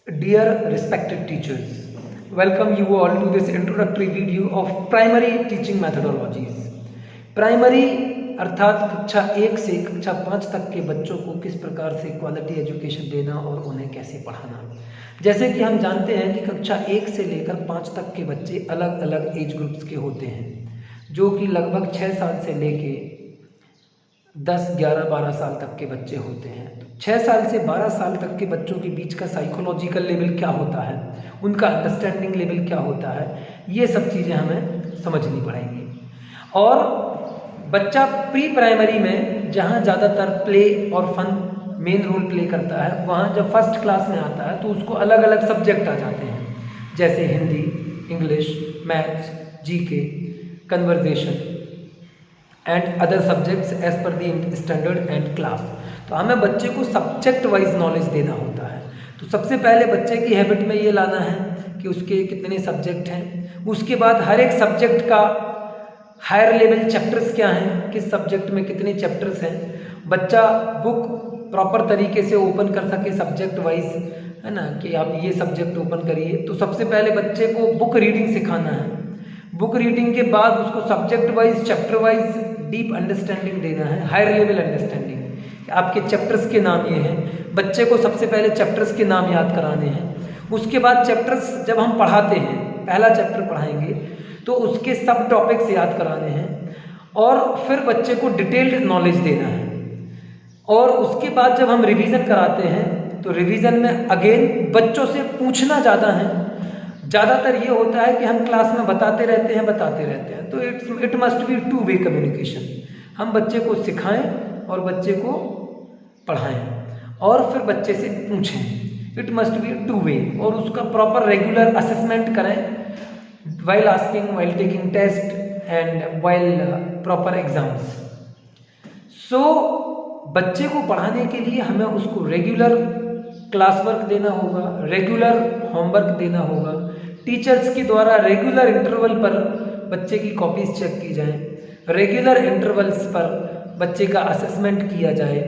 Dear respected teachers, welcome you all to this introductory video of primary teaching methodologies. Primary अर्थात कक्षा 1 से कक्षा 5 तक के बच्चों को किस प्रकार से क्वालिटी एजुकेशन देना और उन्हें कैसे पढ़ाना। जैसे कि हम जानते हैं कि कक्षा 1 से लेकर 5 तक के बच्चे अलग अलग एज ग्रुप्स के होते हैं, जो कि लगभग 6 साल से लेके 10, 11, 12 साल तक के बच्चे होते हैं। 6 साल से 12 साल तक के बच्चों के बीच का साइकोलॉजिकल लेवल क्या होता है, उनका अंडरस्टैंडिंग लेवल क्या होता है, ये सब चीज़ें हमें समझनी पड़ेंगी। और बच्चा प्री प्राइमरी में जहाँ ज़्यादातर प्ले और फन मेन रोल प्ले करता है, वहाँ जब फर्स्ट क्लास में आता है तो उसको अलग अलग सब्जेक्ट आ जाते हैं, जैसे Hindi, English, maths, GK, conversation and other subjects as per the standard and class. तो हमें बच्चे को सब्जेक्ट वाइज नॉलेज देना होता है। तो सबसे पहले बच्चे की हैबिट में ये लाना है कि उसके कितने सब्जेक्ट हैं, उसके बाद हर एक सब्जेक्ट का हायर लेवल चैप्टर्स क्या हैं, किस सब्जेक्ट में कितने चैप्टर्स हैं, बच्चा बुक प्रॉपर तरीके से ओपन कर सके सब्जेक्ट वाइज, है ना, कि आप ये सब्जेक्ट ओपन करिए। तो सबसे पहले बच्चे को बुक रीडिंग सिखाना है। बुक रीडिंग के बाद उसको subject wise, chapter wise deep understanding देना है, हायर लेवल अंडरस्टैंडिंग। आपके चैप्टर्स के नाम ये हैं, बच्चे को सबसे पहले चैप्टर्स के नाम याद कराने हैं। उसके बाद चैप्टर्स जब हम पढ़ाते हैं, पहला चैप्टर पढ़ाएंगे तो उसके सब टॉपिक्स याद कराने हैं और फिर बच्चे को डिटेल्ड नॉलेज देना है। और उसके बाद जब हम रिवीजन कराते हैं तो रिवीजन में अगेन बच्चों से पूछना ज़्यादा है। ज़्यादातर ये होता है कि हम क्लास में बताते रहते हैं, तो it must be two way communication. हम बच्चे को सिखाएं और बच्चे को पढ़ाएं और फिर बच्चे से पूछें। It must be two way, और उसका प्रॉपर रेगुलर असेसमेंट करें, while asking, while taking test and while proper exams. So बच्चे को पढ़ाने के लिए हमें उसको रेगुलर क्लास वर्क देना होगा, रेगुलर होमवर्क देना होगा। टीचर्स के द्वारा रेगुलर इंटरवल पर बच्चे की कॉपीज चेक की जाए, रेगुलर इंटरवल्स पर बच्चे का असेसमेंट किया जाए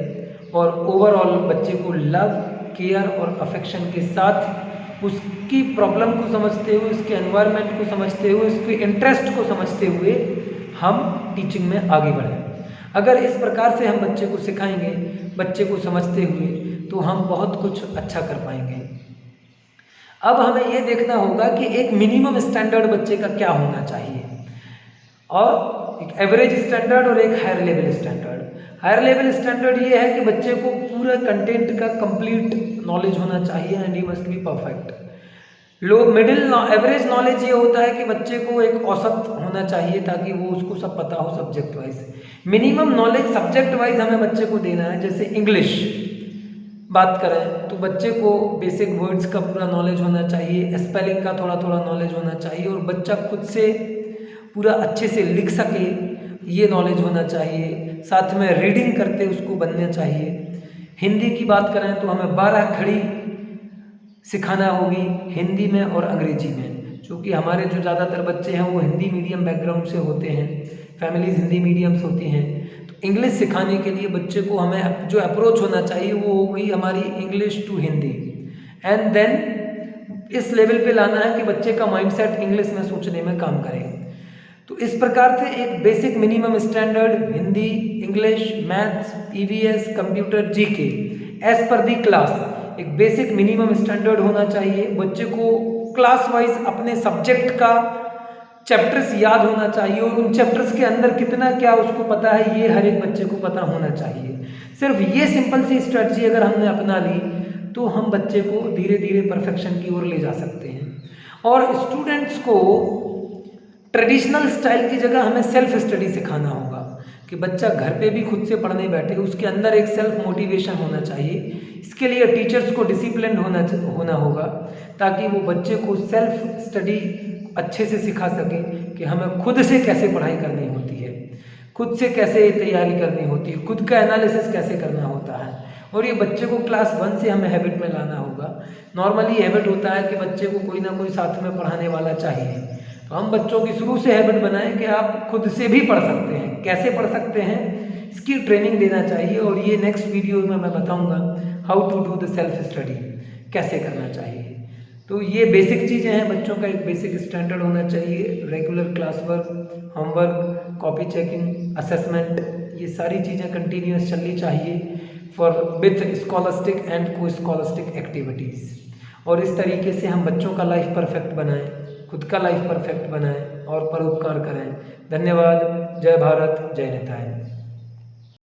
और ओवरऑल बच्चे को लव, केयर और अफेक्शन के साथ उसकी प्रॉब्लम को समझते हुए, उसके एनवायरनमेंट को समझते हुए, उसके इंटरेस्ट को समझते हुए हम टीचिंग में आगे बढ़ें। अगर इस प्रकार से हम बच्चे को सिखाएंगे, बच्चे को समझते हुए, तो हम बहुत कुछ अच्छा कर पाएंगे। अब हमें ये देखना होगा कि एक मिनिमम स्टैंडर्ड बच्चे का क्या होना चाहिए, और एक एवरेज स्टैंडर्ड और एक higher level standard. Higher level standard ये है कि बच्चे को पूरा कंटेंट का कंप्लीट नॉलेज होना चाहिए and he must be perfect. Low middle average knowledge ये होता है कि बच्चे को एक औसत होना चाहिए ताकि वो उसको सब पता हो subject wise. Minimum knowledge subject wise हमें बच्चे को देना है। जैसे इंग्लिश बात करें तो बच्चे को बेसिक वर्ड्स का पूरा नॉलेज होना चाहिए, स्पेलिंग का थोड़ा थोड़ा नॉलेज होना चाहिए, और बच्चा खुद से पूरा अच्छे से लिख सके ये नॉलेज होना चाहिए। साथ में रीडिंग करते उसको बनना चाहिए। हिंदी की बात करें तो हमें 12 खड़ी सिखाना होगी हिंदी में और अंग्रेजी में, क्योंकि हमारे जो ज़्यादातर बच्चे हैं वो हिंदी मीडियम बैकग्राउंड से होते हैं, फैमिलीज हिंदी मीडियम से होती हैं। तो इंग्लिश सिखाने के लिए बच्चे को हमें जो अप्रोच होना चाहिए वो होगी हमारी English to Hindi, and then इस लेवल पे लाना है कि बच्चे का माइंडसेट इंग्लिश में सोचने में काम करे। तो इस प्रकार से एक basic minimum standard Hindi, English, maths, EVS, computer, GK as per the class एक बेसिक मिनिमम स्टैंडर्ड होना चाहिए। बच्चे को क्लास वाइज अपने सब्जेक्ट का चैप्टर्स याद होना चाहिए और उन चैप्टर्स के अंदर कितना क्या उसको पता है ये हर एक बच्चे को पता होना चाहिए। सिर्फ ये सिंपल सी स्ट्रेटजी अगर हमने अपना ली तो हम बच्चे को धीरे धीरे परफेक्शन की ओर ले जा सकते हैं। और स्टूडेंट्स को ट्रेडिशनल स्टाइल की जगह हमें सेल्फ स्टडी सिखाना होगा कि बच्चा घर पे भी खुद से पढ़ने बैठे, उसके अंदर एक सेल्फ मोटिवेशन होना चाहिए। इसके लिए टीचर्स को डिसिप्लिन होना होगा ताकि वो बच्चे को सेल्फ स्टडी अच्छे से सिखा सके कि हमें खुद से कैसे पढ़ाई करनी होती है, खुद से कैसे तैयारी करनी होती है, खुद का एनालिसिस कैसे करना होता है। और ये बच्चे को क्लास 1 से हमें हैबिट में लाना होगा। नॉर्मली हैबिट होता है कि बच्चे को कोई ना कोई साथ में पढ़ाने वाला चाहिए, तो हम बच्चों की शुरू से हैबिट बनाएं कि आप खुद से भी पढ़ सकते हैं। कैसे पढ़ सकते हैं इसकी ट्रेनिंग देना चाहिए, और ये नेक्स्ट वीडियो में मैं बताऊंगा how to do the self study. कैसे करना चाहिए। तो ये बेसिक चीज़ें हैं, बच्चों का एक बेसिक स्टैंडर्ड होना चाहिए, regular class work, homework, copy checking, assessment, ये सारी चीज़ें कंटिन्यूस चलनी चाहिए फॉर विथ स्कॉलस्टिक एंड को स्कॉलस्टिक एक्टिविटीज़। और इस तरीके से हम बच्चों का लाइफ परफेक्ट बनाएं, खुद का लाइफ परफेक्ट बनाएं और परोपकार करें। धन्यवाद। जय भारत, जय नेताएं।